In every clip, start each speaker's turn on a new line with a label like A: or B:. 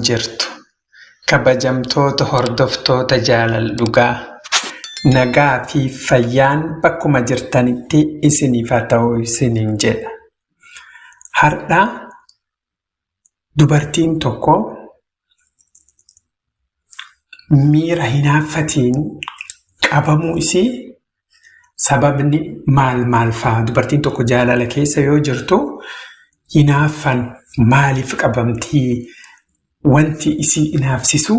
A: jirtu kabajamtoota hordoftoota jaalala dhugaa nagaa fi fayyaan bakkuma jirtanitti isiniif haa ta'u isiniin jedha. Har'a dubartiin tokko miira hinaaffatiin qabamuu isii sababni maal fa'a? Dubartiin tokko jaalala keessa yoo jirtu hinaaffan maaliif qabamtii? Wanti isii hinaafsisu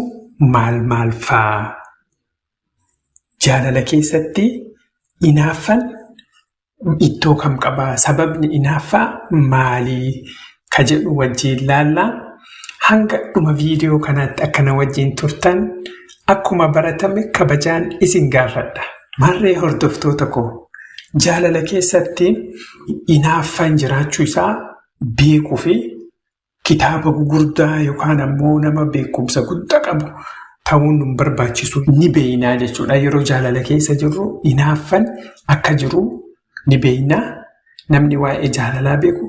A: maal fa'a? Jaalala keessatti hinaaffan iddoo kam qabaa? Sababni hinaaffaa maalii? Ka jedhu wajjin ilaallaa. Hanga dhuma viidiyoo kanaatti akkana wajjin turtan akkuma baratame kabajaan isin gaafadha. Marree hordoftoota koo jaalala keessatti hinaaffaan jiraachuu isaa beekuu fi kitaaba gurguddaa yookaan ammoo nama beekumsa guddaa qabu ta'uun nu barbaachisu ni beeknaa jechuudha. Yeroo jaalala keessa jirru hinaaffaan akka jiru ni beeknaa. Namni waa'ee jaalalaa beeku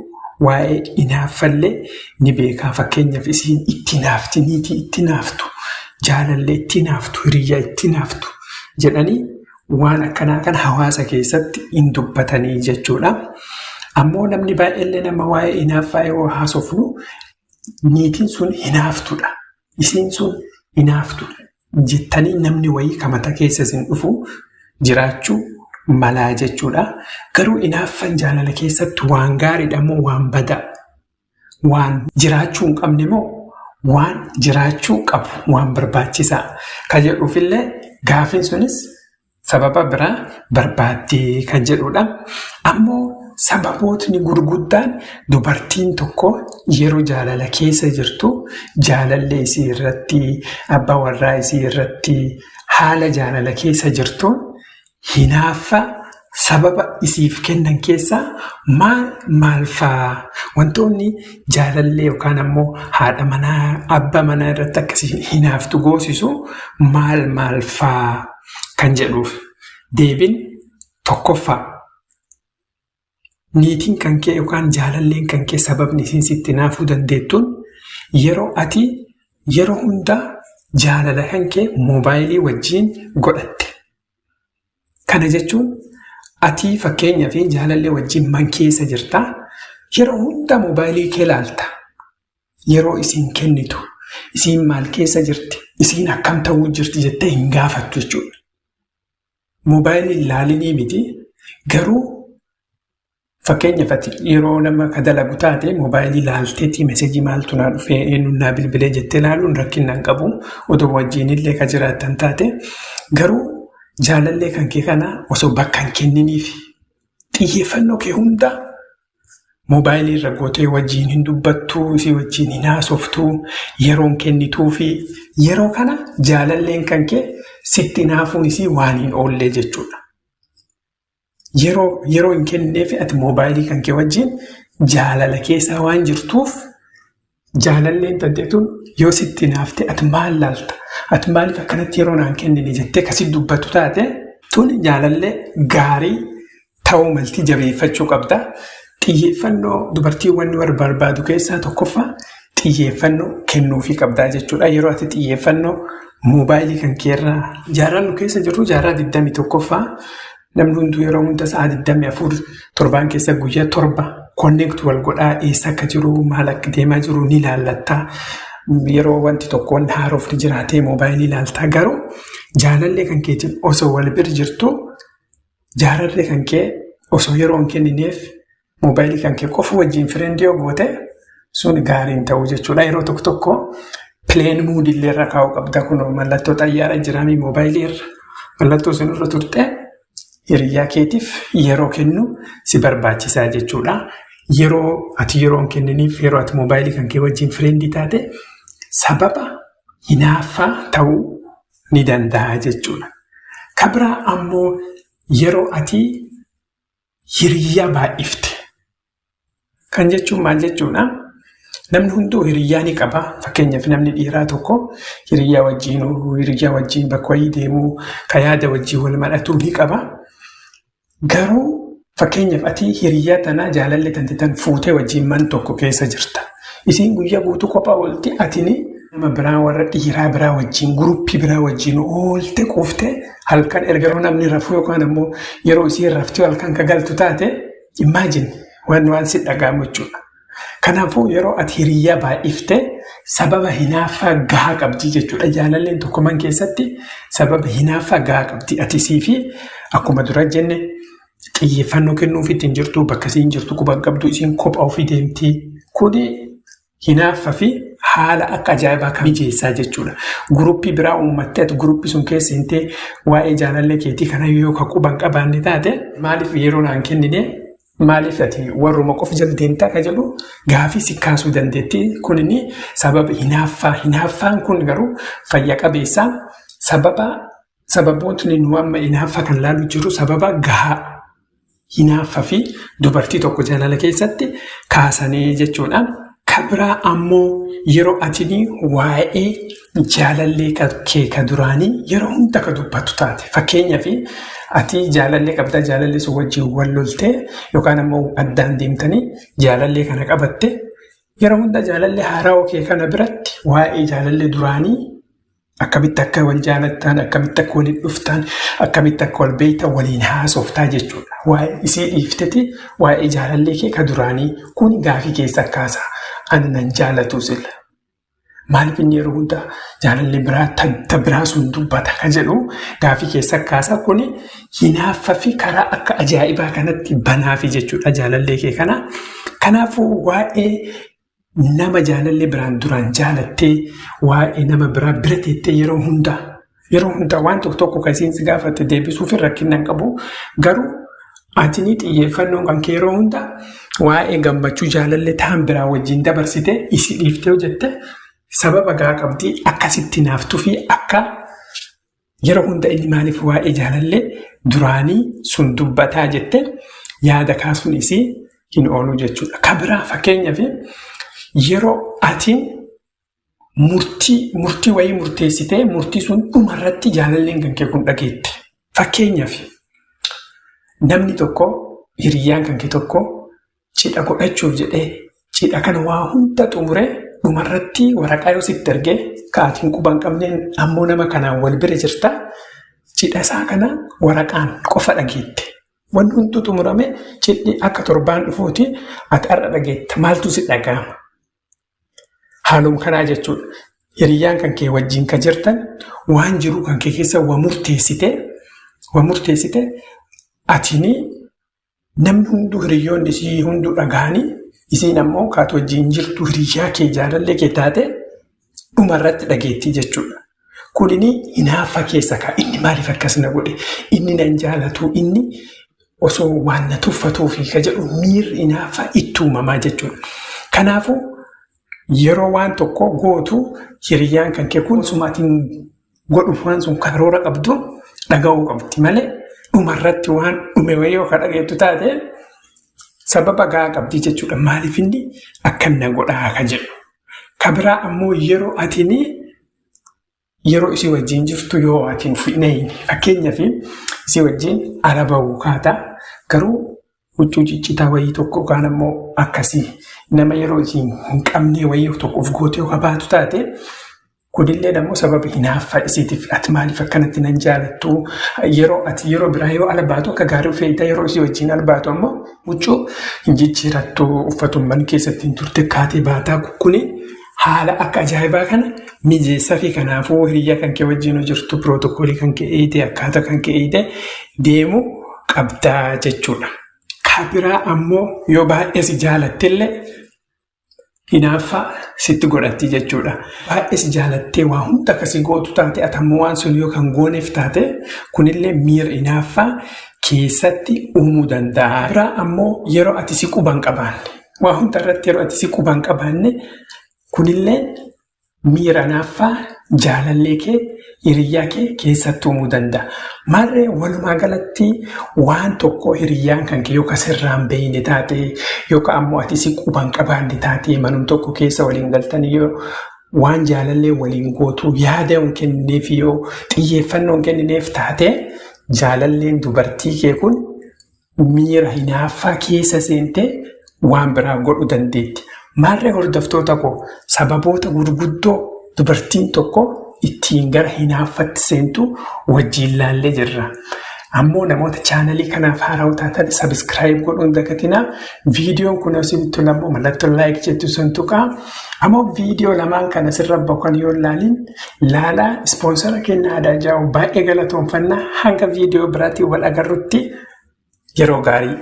A: waa'ee hinaaffallee ni beekaa. Fakkeenyaaf isiin itti naafti, niitii itti naaftu, jaalallee itti naaftu, hiriyyaa itti naaftu jedhanii waan akkanaa kan hawaasa keessatti hin dubbatanii jechuudha. Ammoo namni baay'eellee nama waa'ee hinaaffaa yoo haasofnu niitiin sun hinaaftudha, isiin sun hinaaftudha jettanii namni wayii kamata keessa isin dhufu jiraachuu malaa jechuudha. Garuu hinaaffaan jaalala keessatti waan gaariidha moo waan badaa? Waan jiraachuu hin qabne moo waan jiraachuu qabu, waan barbaachisaa? Kan jedhuufillee gaaffiin sunis sababa biraa barbaaddee kan jedhudha. Ammoo sababootni gurguddaan dubartiin tokko yeroo jaalala keessa jirtu jaalallee isii irratti, abbaa warraa isii irratti haala jaalala keessa jirtuun hinaaffaa sababa isiif kennan keessaa maal fa'aa? Wantoonni jaalallee yookaan ammoo haadha manaa, abbaa manaa irratti akkasii hinaaftu goosisu maal fa'aa kan jedhuuf deebiin tokkoffaa. Niitiin kan kee yookaan jaalalleen kan kee sababni isiin sitti hinaafuu dandeettuun yeroo hundaa jaalala kan kee moobaayilii wajjiin godhatte. Kana jechuun ati fakkeenyaa fi jaalallee wajjiin man keessa jirtaa, yeroo hundaa moobaayilii kee ilaalta. Yeroo isiin kennitu, isiin maal keessa jirti, isiin akkam ta'uu jirti jettee hin gaafattu jechuudha. Moobaayilii ilaalinii miti, garuu fakkeenyaaf yeroo nama kadalagu taate moobaayilii ilaalteetti meesejii maaltu naa dhufee eenyunnaa bilbilee jettee ilaaluun rakkinaan qabu. Odoo wajjiinillee ka jiraattan taate garuu jaalallee kan kee kana osoo bakka hin kenniniif xiyyeeffannoo kee hundaa moobaayilii irra gootee wajjiin hin dubbattuu, isii wajjiin hin haasoftuu, yeroon kennituu fi yeroo kana jaalalleen kan kee sitti hinaafuun isii waan hin oollee jechuudha. Yeroo hin kennineef ati moobaayilii kan kee wajjiin jaalala keessaa waan jirtuuf jaalalleen tanteetuun yoo sitti hinaafte ati maal laalta? Ati maaliif akkanatti yeroo naan kennine jettee kasi dubbatu taate tun jaalallee gaarii ta'uu maltii jabeeffachuu qabda. Xiyyeeffannoo dubartiiwwan barbaadu keessaa tokkoffaa xiyyeeffannoo kennuufii qabdaa jechuudha. Yeroo ati xiyyeeffannoo moobaayilii kan keerraa jaarraa keessa jirru jaarraa 21ffaa namni hunduu yeroo hunda sa'a 24 torbaan keessa guyyaa 7 konneektu wal godhaa eessa akka jiru maal akka deemaa jiru ni ilaallattaa. Yeroo wanti tokkoon haarofni jiraatee moobaayilii ilaaltaa. Garuu jaalallee kan keetiin osoo wal bira jirtu jaalallee kan kee osoo yeroo hin kennineef moobaayilii kan kee qofa wajjin firendii yoo goote sun gaariin ta'uu jechuudha. Yeroo tokko pileen muudillee irra kaa'uu qabda. Kun mallattoo xayyaara jiraamii moobaayilii irra mallattoo sinirra turte hiriyyaa keetiif yeroo kennu si barbaachisaa jechuudha. Yeroo hin kenniniif yeroo ati moobaayilii kan kee wajjin firendii taate sababa hinaaffaa ta'uu ni danda'a jechuudha. Kabira ammoo yeroo ati hiriyyaa baay'ifte. Kan jechuun maal jechuudha? Namni hunduu hiriyyaa ni qaba. Fakkeenyaaf namni dhiiraa tokko hiriyyaa wajjin bakka wayii deemuu, ka yaada wajjin wal madhatu ni qaba. Garuu fakkeenyaaf ati hiriyyaa tanaa jaalallee tanteetan fuutee wajjin man tokko keessa jirta. Isiin guyyaa guutuu kophaa oolti, atini nama biraa warra dhiiraa biraa wajjin guruppii biraa wajjin oolte quufte halkan erga namni rafuu yookaan ammoo yeroo isiin raftii halkan ka galtu taate imagine waan si dhaga'amu jechuudha. Kanaafuu yeroo ati hiriyyaa baay'ifte sababa hinaaffaa gahaa qabdi jechuudha. Jaalalleen tokko man keessatti sababa hinaaffaa gahaa qabdi. Atisii fi akkuma dura jenne xiyyeeffannoo kennuuf ittiin jirtu bakka isiin jirtu quban qabdu isiin kophaa ofii deemti. Kuni hinaaffaa fi haala akka ajaa'ibaa kan mijeessaa jechuudha. Guruppii biraa uummattee ati guruppii sun keessa hintee waa'ee jaalallee keetii kana yoo ka quban qabaanne taate maaliif yeroo naan kennine maaliif ati warruma qof jaldeenta ka jedhu gaafii si kaasuu dandeetti. Kunini sababa hinaaffaa. Hinaaffaan kun garuu fayya qabeessaa sababootni nu amma hinaaffaa kan laalu jiru sababa gahaa hinaaffaa fi dubartii tokko jaalala keessatti kaasanii jechuudha. Kabiraa ammoo yeroo atini waa'ee jaalallee kee ka duraanii yeroo hunda ka dubbatu taate fakkeenyaaf ati jaalallee qabda jaalallee sun wajjin wal loltee yookaan ammoo addaan deemtanii jaalallee kana qabatte yeroo hunda jaalallee haaraa kee kana biratti waa'ee jaalallee duraanii akkamitti akka wal jaalattan akkamitti akka waliin dhuftan akkamitti akka wal beektan waliin haasoftaa jechuudha. Waa'ee isii dhiifteti waa'ee jaalallee kee ka duraanii kun gaafii keessa kaasa. Ani nan jaalatu sila. Maaliif inni yeroo hundaa jaalallee biraa biraa sun dubbata kan jedhu gaafii keessa kaasa. Kuni hinaaffaa fi karaa akka ajaa'ibaa kanatti banaafi jechuudha jaalallee kee kana. Kanaafuu waa'ee nama jaalallee biraan duraan jaalattee waa'ee nama biraa bira teettee yeroo hundaa waan tokko kan isiin si gaafatte deebisuuf rakkina hin qabu. Garuu atini xiyyeeffannoon kan kee yeroo hundaa waa'ee gammachuu jaalallee ta'an biraa wajjin dabarsite isi dhiiftee hojjette sababa gahaa qabdii akkasitti naaftuu fi akka yeroo hunda inni maaliif waa'ee jaalallee duraanii sun dubbataa jette yaada kaasuun isii hin oolu jechuudha. Kabiraa fakkeenyaaf yeroo atiin murtii wayii murteessitee murtii sun dhumarratti jaalalleen kan kee kun dhageette. Fakkeenyaaf namni tokko hiriyyaan kan kee tokko cidha godhachuuf jedhee cidha kana waa hunda xumuree dhumarratti waraqaa yoo sitti ergee kaatiin quban qabneen ammoo nama kanaan wal bira jirta cidha isaa kana waraqaan qofa dhageette. Wanti hundi xumurame cidhi akka torbaan dhufuuti ati har'a dhageetta maaltu si dhaga'ama? Haaluma kanaa jechuudha. Hiriyyaan kan kee wajjin ka jirtan waan jiru kan kee keessa waa murteessite atini namni hunduu hiriyyoonni isii hunduu dhaga'anii isiin ammoo kaatu wajjin jirtu hiriyyaa kee jaalallee kee taate dhumarratti dhageettii jechuudha. Kunini hinaaffaa keessa ka'a. Inni maaliif akkasina godhe? Inni nan jaalatu inni osoo waan na tuffatuufi ka jedhu miirri hinaaffaa itti uumamaa jechuudha. Kanaafuu yeroo waan tokko gootu hiriyyaan kan kee kun sumaatiin godhuuf waan sun karoora qabdu dhaga'uu qabdi malee dhumarratti waan dhume wayii akka dhageettu taate sababa gahaa qabdi jechuudha. Maaliif inni akkana godhaa ka jedhu. Kabiraa ammoo yeroo isii wajjin jirtu yoo atiin fi'ineen fakkeenyaaf isii wajjin ala bahuu kaataa garuu huccuu ciccitaa wayii tokko kaan ammoo akkasii nama yeroo isiin hin qabne wayii tokko of gootee yoo baatu taate kunillee ammoo sababa hinaaffaa isiitiif ati maaliif akkanatti nan jaalattu yeroo biraa yoo ala baatu akka gaarii fe'ita yeroo isii wajjin ala baatu ammoo huccuu hin jijjiirattu uffatumman keessatti hin turte kaatee baataa kuni haala akka ajaa'ibaa kana mijeessaa fi kanaafuu hiriyyaa kan kee wajjin jirtu pirootokoolii kan kee eeyite akkaataa kan kee eeyite deemu qabdaa jechuudha. Kabiraa ammoo yoo baay'ee si jaalattellee hinaaffaa sitti godhatti jechuudha. Baay'ee si jaalattee waa hunda akkasii gootu taate atammoo waan sun yoo kan gooneef taate kunillee miira hinaaffaa keessatti uumuu danda'a. Kabiraa ammoo yeroo ati si quban qabaanne waa hunda irratti yeroo ati si quban qabaanne kunillee miira hinaaffaa jaalallee kee hiriyyaa kee keessatti uumuu danda'a. Maarree walumaa galatti waan tokko hiriyyaan kan kee yookaan sirraan beeyne taate yookaan ammoo ati si quban qabaanne taate manum tokko keessa waliin galtanii yoo waan jaalallee waliin gootu yaada hin kennineef yoo xiyyeeffannoo hin kennineef taate jaalalleen dubartii kee kun miira hinaaffaa keessa seentee waan biraa godhuu dandeetti. Maarree hordoftoota koo sababoota gurguddoo dubartiin tokko ittiin gara hinaaffatti seentu wajjin laallee jirra. Ammoo namoota chaanalii kanaaf haaraa taatan subscribe godhuun dagatinaa. Viidiyoon kun osoo lammoo mallattoo like jettu sun tuqaa. Ammoo viidiyoo lamaan kana sirra bakkan yoo laalaa ispoonsara keenya Aadaa Jaawuu baay'ee galatoomfannaa. Hanga viidiyoo biraatiin wal agarrutti yeroo gaarii.